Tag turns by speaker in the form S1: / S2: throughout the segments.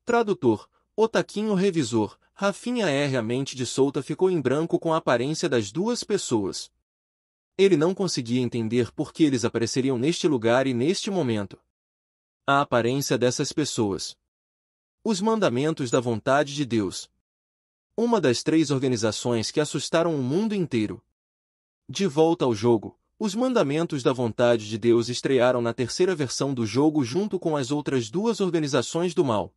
S1: Tradutor, Otaquinho revisor, Rafinha R. A mente de Souta ficou em branco com a aparência das duas pessoas. Ele não conseguia entender por que eles apareceriam neste lugar e neste momento. A aparência dessas pessoas. Os mandamentos da vontade de Deus. Uma das 3 organizações que assustaram o mundo inteiro. De volta ao jogo, os mandamentos da vontade de Deus estrearam na 3ª versão do jogo junto com as outras 2 organizações do mal.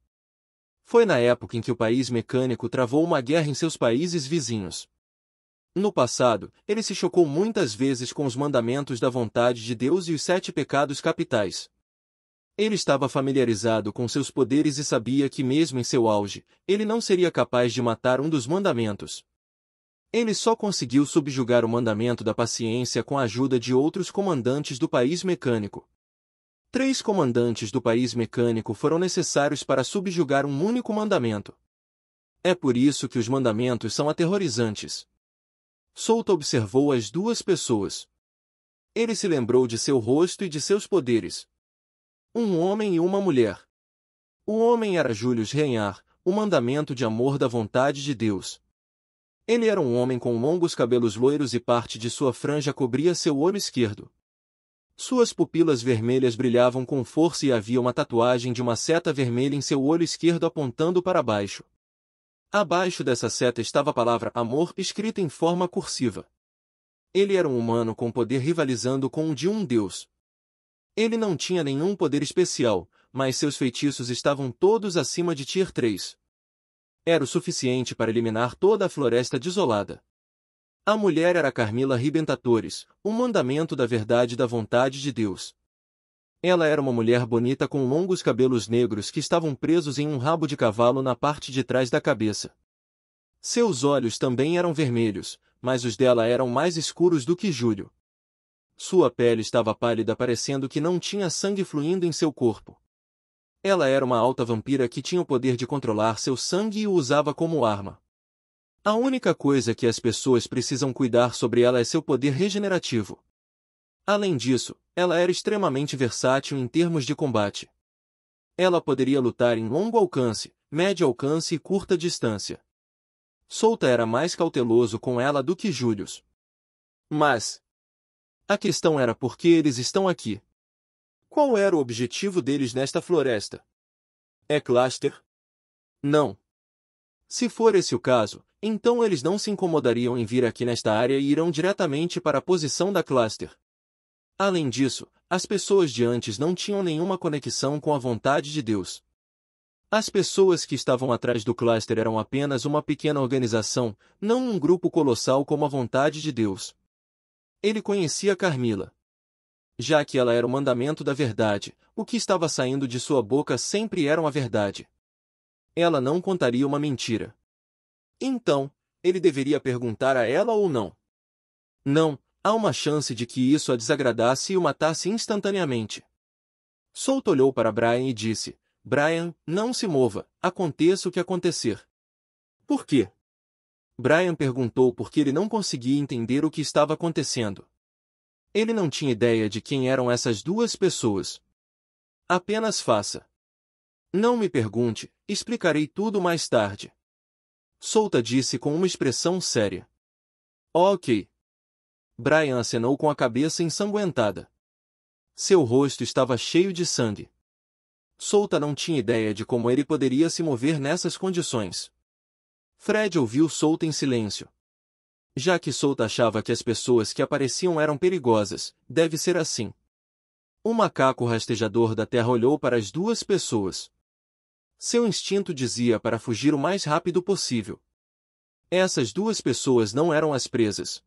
S1: Foi na época em que o país mecânico travou uma guerra em seus países vizinhos. No passado, ele se chocou muitas vezes com os mandamentos da vontade de Deus e os 7 pecados capitais. Ele estava familiarizado com seus poderes e sabia que mesmo em seu auge, ele não seria capaz de matar um dos mandamentos. Ele só conseguiu subjugar o mandamento da paciência com a ajuda de outros comandantes do país mecânico. 3 comandantes do país mecânico foram necessários para subjugar um único mandamento. É por isso que os mandamentos são aterrorizantes. Souta observou as 2 pessoas. Ele se lembrou de seu rosto e de seus poderes. Um homem e uma mulher. O homem era Julius Reinhard, o mandamento de amor da vontade de Deus. Ele era um homem com longos cabelos loiros e parte de sua franja cobria seu olho esquerdo. Suas pupilas vermelhas brilhavam com força e havia uma tatuagem de uma seta vermelha em seu olho esquerdo apontando para baixo. Abaixo dessa seta estava a palavra amor escrita em forma cursiva. Ele era um humano com poder rivalizando com o de um deus. Ele não tinha nenhum poder especial, mas seus feitiços estavam todos acima de Tier 3. Era o suficiente para eliminar toda a floresta desolada. A mulher era Carmila Ribentatores, o mandamento da verdade da vontade de Deus. Ela era uma mulher bonita com longos cabelos negros que estavam presos em um rabo de cavalo na parte de trás da cabeça. Seus olhos também eram vermelhos, mas os dela eram mais escuros do que Júlio. Sua pele estava pálida, parecendo que não tinha sangue fluindo em seu corpo. Ela era uma alta vampira que tinha o poder de controlar seu sangue e o usava como arma. A única coisa que as pessoas precisam cuidar sobre ela é seu poder regenerativo. Além disso, ela era extremamente versátil em termos de combate. Ela poderia lutar em longo alcance, médio alcance e curta distância. Souta era mais cauteloso com ela do que Julius. Mas a questão era por que eles estão aqui. Qual era o objetivo deles nesta floresta? É Cluster? Não. Se for esse o caso, então eles não se incomodariam em vir aqui nesta área e irão diretamente para a posição da Cluster. Além disso, as pessoas de antes não tinham nenhuma conexão com a vontade de Deus. As pessoas que estavam atrás do Cluster eram apenas uma pequena organização, não um grupo colossal como a vontade de Deus. Ele conhecia Carmila. Já que ela era o mandamento da verdade, o que estava saindo de sua boca sempre era a verdade. Ela não contaria uma mentira. Então, ele deveria perguntar a ela ou não? Não, há uma chance de que isso a desagradasse e o matasse instantaneamente. Souta olhou para Brian e disse, Brian, não se mova, aconteça o que acontecer. Por quê? Brian perguntou porque ele não conseguia entender o que estava acontecendo. Ele não tinha ideia de quem eram essas 2 pessoas. Apenas faça. Não me pergunte, explicarei tudo mais tarde. Souta disse com uma expressão séria. Ok. Brian acenou com a cabeça ensanguentada. Seu rosto estava cheio de sangue. Souta não tinha ideia de como ele poderia se mover nessas condições. Fred ouviu Souta em silêncio. Já que Souta achava que as pessoas que apareciam eram perigosas, deve ser assim. O macaco rastejador da terra olhou para as 2 pessoas. Seu instinto dizia para fugir o mais rápido possível. Essas 2 pessoas não eram as presas.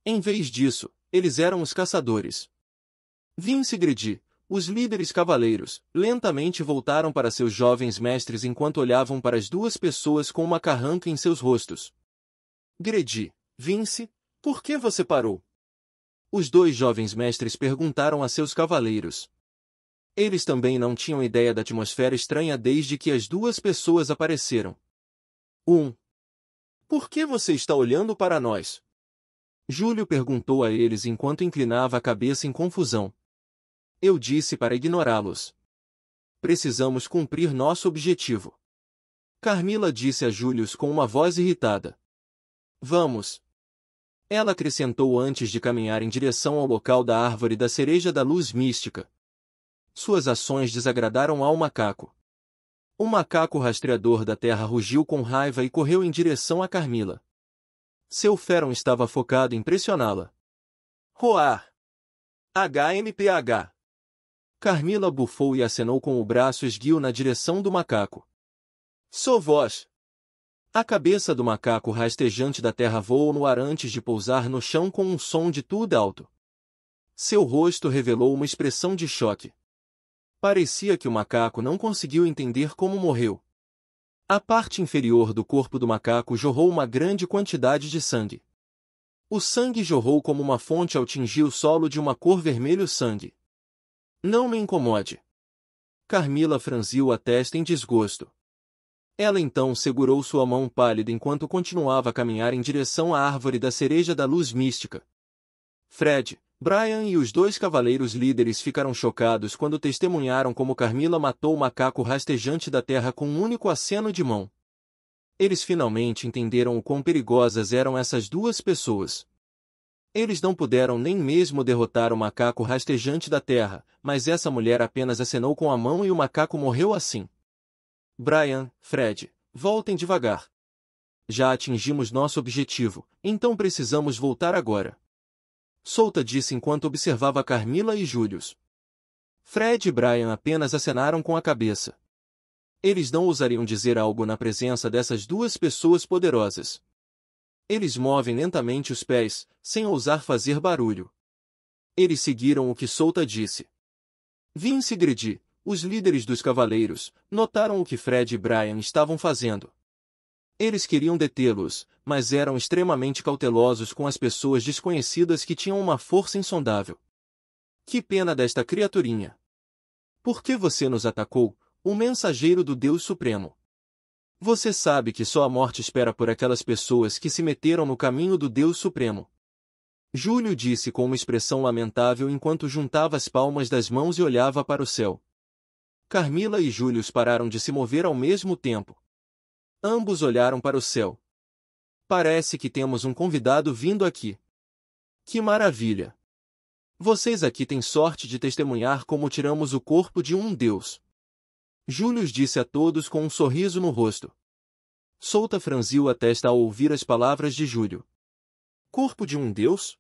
S1: Em vez disso, eles eram os caçadores. Vince e Gredi, os líderes cavaleiros, lentamente voltaram para seus jovens mestres enquanto olhavam para as 2 pessoas com uma carranca em seus rostos. Gredi, Vince, por que você parou? Os 2 jovens mestres perguntaram a seus cavaleiros. Eles também não tinham ideia da atmosfera estranha desde que as 2 pessoas apareceram. Por que você está olhando para nós? Júlio perguntou a eles enquanto inclinava a cabeça em confusão. Eu disse para ignorá-los. precisamos cumprir nosso objetivo. Carmila disse a Julius com uma voz irritada. Vamos. Ela acrescentou antes de caminhar em direção ao local da árvore da cereja da luz mística. Suas ações desagradaram ao macaco. O macaco rastreador da terra rugiu com raiva e correu em direção a Carmila. Seu férão estava focado em pressioná-la. Roar! HMPH! Carmila bufou e acenou com o braço esguio na direção do macaco. Sou vós! A cabeça do macaco rastejante da terra voou no ar antes de pousar no chão com um som de tudo alto. Seu rosto revelou uma expressão de choque. Parecia que o macaco não conseguiu entender como morreu. A parte inferior do corpo do macaco jorrou uma grande quantidade de sangue. O sangue jorrou como uma fonte ao atingir o solo de uma cor vermelho-sangue. Não me incomode. Carmila franziu a testa em desgosto. Ela então segurou sua mão pálida enquanto continuava a caminhar em direção à árvore da cereja da luz mística. Fred, Brian e os dois cavaleiros líderes ficaram chocados quando testemunharam como Carmila matou o macaco rastejante da terra com um único aceno de mão. Eles finalmente entenderam o quão perigosas eram essas duas pessoas. Eles não puderam nem mesmo derrotar o macaco rastejante da terra, mas essa mulher apenas acenou com a mão e o macaco morreu assim. Brian, Fred, voltem devagar. Já atingimos nosso objetivo, então precisamos voltar agora. Solta disse enquanto observava Carmila e Julius. Fred e Brian apenas acenaram com a cabeça. Eles não ousariam dizer algo na presença dessas duas pessoas poderosas. Eles movem lentamente os pés, sem ousar fazer barulho. Eles seguiram o que Solta disse. Vince e Grady, os líderes dos cavaleiros, notaram o que Fred e Brian estavam fazendo. Eles queriam detê-los, mas eram extremamente cautelosos com as pessoas desconhecidas que tinham uma força insondável. Que pena desta criaturinha! Por que você nos atacou, o mensageiro do Deus Supremo? Você sabe que só a morte espera por aquelas pessoas que se meteram no caminho do Deus Supremo. Júlio disse com uma expressão lamentável enquanto juntava as palmas das mãos e olhava para o céu. Carmila e Július pararam de se mover ao mesmo tempo. Ambos olharam para o céu. Parece que temos um convidado vindo aqui. Que maravilha! Vocês aqui têm sorte de testemunhar como tiramos o corpo de um deus. Július disse a todos com um sorriso no rosto. Solta franziu a testa ao ouvir as palavras de Júlio. Corpo de um deus?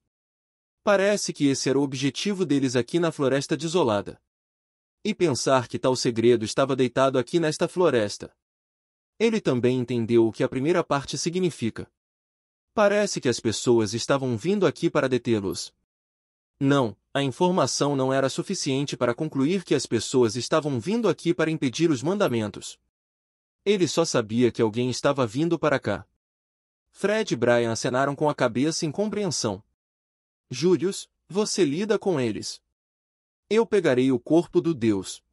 S1: Parece que esse era o objetivo deles aqui na floresta desolada. E pensar que tal segredo estava deitado aqui nesta floresta. Ele também entendeu o que a primeira parte significa. Parece que as pessoas estavam vindo aqui para detê-los. Não, a informação não era suficiente para concluir que as pessoas estavam vindo aqui para impedir os mandamentos. Ele só sabia que alguém estava vindo para cá. Fred e Brian acenaram com a cabeça em compreensão. Julius, você lida com eles. Eu pegarei o corpo do Deus.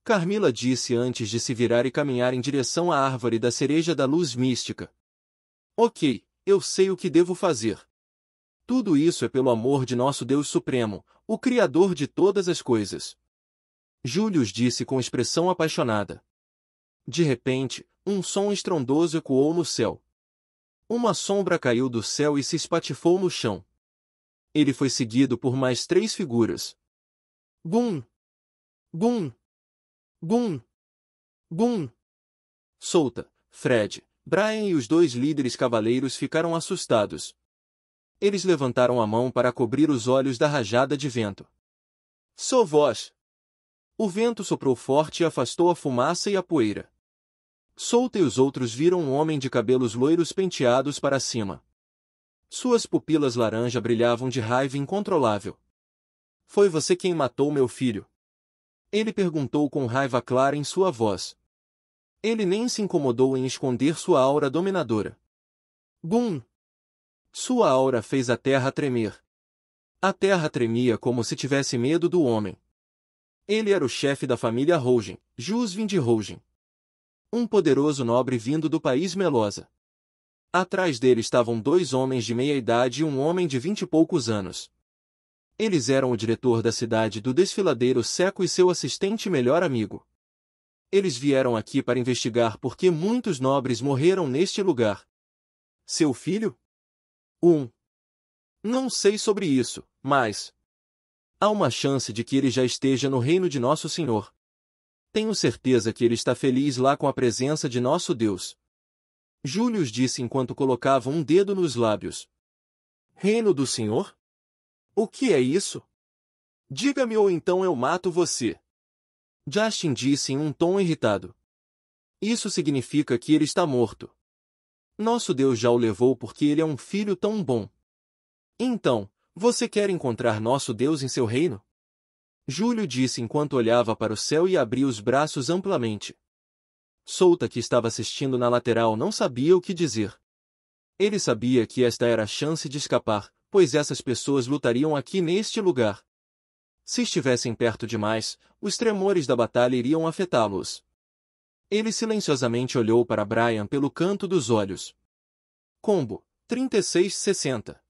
S1: Carmila disse antes de se virar e caminhar em direção à árvore da cereja da luz mística. Ok, eu sei o que devo fazer. Tudo isso é pelo amor de nosso Deus Supremo, o Criador de todas as coisas. Julius disse com expressão apaixonada. De repente, um som estrondoso ecoou no céu. Uma sombra caiu do céu e se espatifou no chão. Ele foi seguido por mais 3 figuras. Bum! Bum! Bum! Bum! Solta, Fred, Brian e os 2 líderes cavaleiros ficaram assustados. Eles levantaram a mão para cobrir os olhos da rajada de vento. Sou vós! O vento soprou forte e afastou a fumaça e a poeira. Solta e os outros viram um homem de cabelos loiros penteados para cima. Suas pupilas laranja brilhavam de raiva incontrolável. Foi você quem matou meu filho? Ele perguntou com raiva clara em sua voz. Ele nem se incomodou em esconder sua aura dominadora. Bum! Sua aura fez a terra tremer. A terra tremia como se tivesse medo do homem. Ele era o chefe da família Rogen, Jusvin de Rogen. Um poderoso nobre vindo do país Melosa. Atrás dele estavam 2 homens de meia idade e um homem de 20 e poucos anos. Eles eram o diretor da cidade do desfiladeiro Seco e seu assistente e melhor amigo. Eles vieram aqui para investigar por que muitos nobres morreram neste lugar. Seu filho? Não sei sobre isso, mas há uma chance de que ele já esteja no reino de nosso Senhor. Tenho certeza que ele está feliz lá com a presença de nosso Deus. Július disse enquanto colocava um dedo nos lábios. Reino do Senhor? O que é isso? Diga-me ou então eu mato você. Justin disse em um tom irritado. Isso significa que ele está morto. Nosso Deus já o levou porque ele é um filho tão bom. Então, você quer encontrar nosso Deus em seu reino? Júlio disse enquanto olhava para o céu e abria os braços amplamente. Souta, que estava assistindo na lateral, não sabia o que dizer. Ele sabia que esta era a chance de escapar, pois essas pessoas lutariam aqui neste lugar. Se estivessem perto demais, os tremores da batalha iriam afetá-los. Ele silenciosamente olhou para Brian pelo canto dos olhos. Combo 3660